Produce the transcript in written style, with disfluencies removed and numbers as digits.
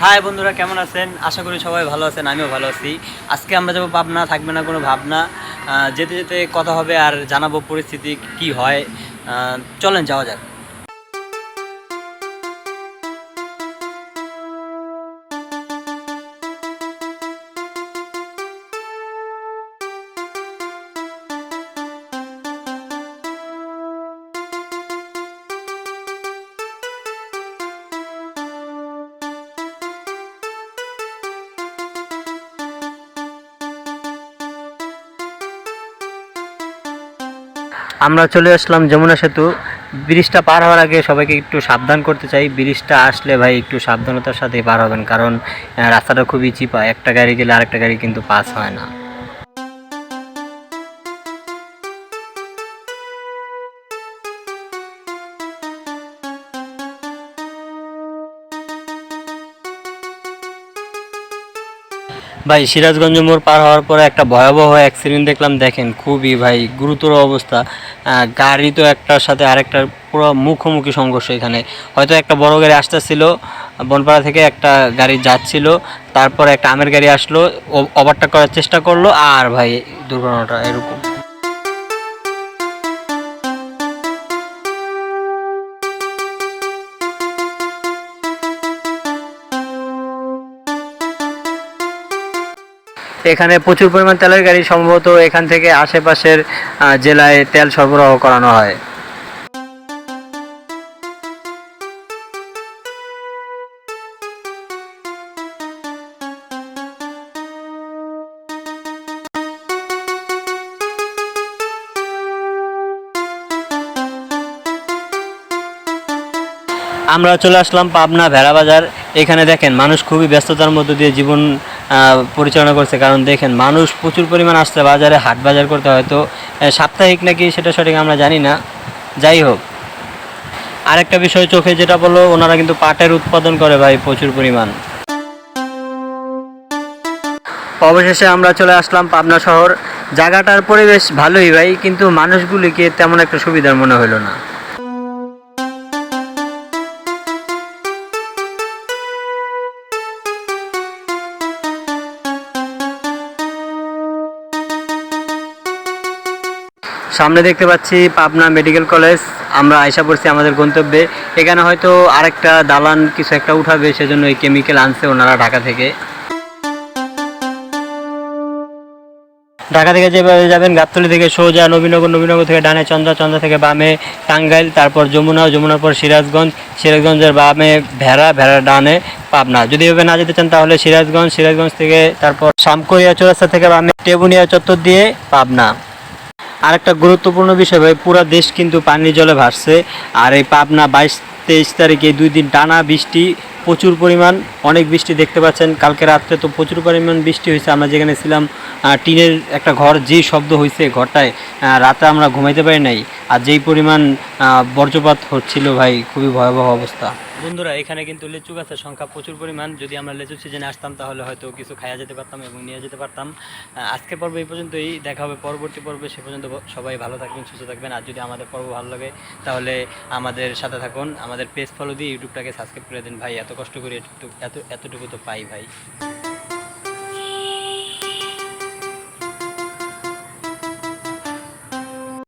High বন্ধুরা, কেমন আছেন? আশা করি সবাই ভালো আছেন, আমিও ভালো আছি। আজকে আমরা যাবো পাবনা, থাকবে না কোনো ভাবনা। যেতে যেতে কথা হবে আর জানাবো পরিস্থিতি কি হয়। চলেন যাওয়া যাক। আমরা চলে আসলাম যমুনা সেতু। ব্রিজটা পার হওয়ার আগে সবাইকে একটু সাবধান করতে চাই। ব্রিজটা আসলে ভাই একটু সাবধানতার সাথে পার হবেন, কারণ রাস্তাটা খুবই চিপা। একটা গাড়ি গেলে আরেকটা গাড়ি কিন্তু পাস হয় না। ভাই, সিরাজগঞ্জ মোড় পার হওয়ার পরে একটা ভয়াবহ অ্যাক্সিডেন্ট দেখলাম। দেখেন, খুবই ভাই গুরুতর অবস্থা। গাড়ি তো একটার সাথে আরেকটার পুরো মুখোমুখি সংঘর্ষ। এখানে হয়তো একটা বড় গাড়ি আসতেছিল বনপাড়া থেকে, একটা গাড়ি যাচ্ছিল, তারপরে একটা আমের গাড়ি আসলো, ওভারটেক করার চেষ্টা করলো, আর ভাই দুর্ঘটনাটা এরকম। এখানে প্রচুর পরিমাণ তেলের গাড়ি, সম্ভবত এখান থেকে আশেপাশের জেলায় তেল সরবরাহ করানো হয়। আমরা চলে আসলাম পাবনা ভেড়া বাজার। এখানে দেখেন মানুষ খুবই ব্যস্ততার মধ্য দিয়ে জীবন পরিচালনা করছে, কারণ দেখেন মানুষ প্রচুর পরিমাণ আসছে বাজারে, হাট বাজার করতে। হয়তো সাপ্তাহিক নাকি সেটা সঠিক আমরা জানি না। যাই হোক, আরেকটা বিষয় চোখে যেটা বললো, ওনারা কিন্তু পাটের উৎপাদন করে ভাই প্রচুর পরিমাণ। অবশেষে আমরা চলে আসলাম পাবনা শহর। জায়গাটার পরিবেশ ভালোই ভাই, কিন্তু মানুষগুলিকে তেমন একটা সুবিধার মনে হলো না। সামনে দেখতে পাচ্ছি পাবনা মেডিকেল কলেজ। আমরা আশা করছি আমাদের গন্তব্যে। এখানে হয়তো আরেকটা দালান কিছু একটা উঠাবে, সেজন্য এই কেমিক্যাল আনছে ওনারা ঢাকা থেকে। ঢাকা থেকে যেভাবে যাবেন, গাবতলী থেকে সোজা নবীনগর, নবীনগর থেকে ডানে চন্দ্রা, চন্দ্রা থেকে বামে টাঙ্গাইল, তারপর যমুনা, যমুনার পর সিরাজগঞ্জ, সিরাজগঞ্জের বামে ভেড়া, ভেড়ার ডানে পাবনা। যদি এভাবে না যেতে চান তাহলে সিরাজগঞ্জ, সিরাজগঞ্জ থেকে তারপর শামকরিয়া চৌরাস্তা থেকে বামে টেবুনিয়া চত্বর দিয়ে পাবনা। আরেকটা গুরুত্বপূর্ণ বিষয় ভাই, পুরো দেশ কিন্তু পানির জলে ভাসছে। আর এই পাবনা 22-23 তারিখে 2 দিন টানা বৃষ্টি, প্রচুর পরিমাণ, অনেক বৃষ্টি দেখতে পাচ্ছেন। কালকে রাত্রে তো প্রচুর পরিমাণ বৃষ্টি হয়েছে। আমরা যেখানে ছিলাম, টিনের একটা ঘর, যেই শব্দ হয়েছে ঘরটায়, রাতে আমরা ঘুমাইতে পারি নাই। আর যেই পরিমাণ বজ্রপাত হচ্ছিল ভাই, খুবই ভয়াবহ অবস্থা। বন্ধুরা, এখানে কিন্তু লিচু গাছের সংখ্যা প্রচুর পরিমাণ। যদি আমরা লিচু সিজনে আসতাম তাহলে হয়তো কিছু খাইয়া যেতে পারতাম এবং নিয়ে যেতে পারতাম। আজকে পর্ব এই পর্যন্তই, দেখা হবে পরবর্তী পর্বে। সে পর্যন্ত সবাই ভালো থাকবেন, সুস্থ থাকবেন। আর যদি আমাদের পর্ব ভালো লাগে তাহলে আমাদের সাথে থাকুন, আমাদের পেজ ফলো দিয়ে ইউটিউবটাকে সাবস্ক্রাইব করে দিন ভাই। এত কষ্ট করে এতটুকু তো পাই ভাই।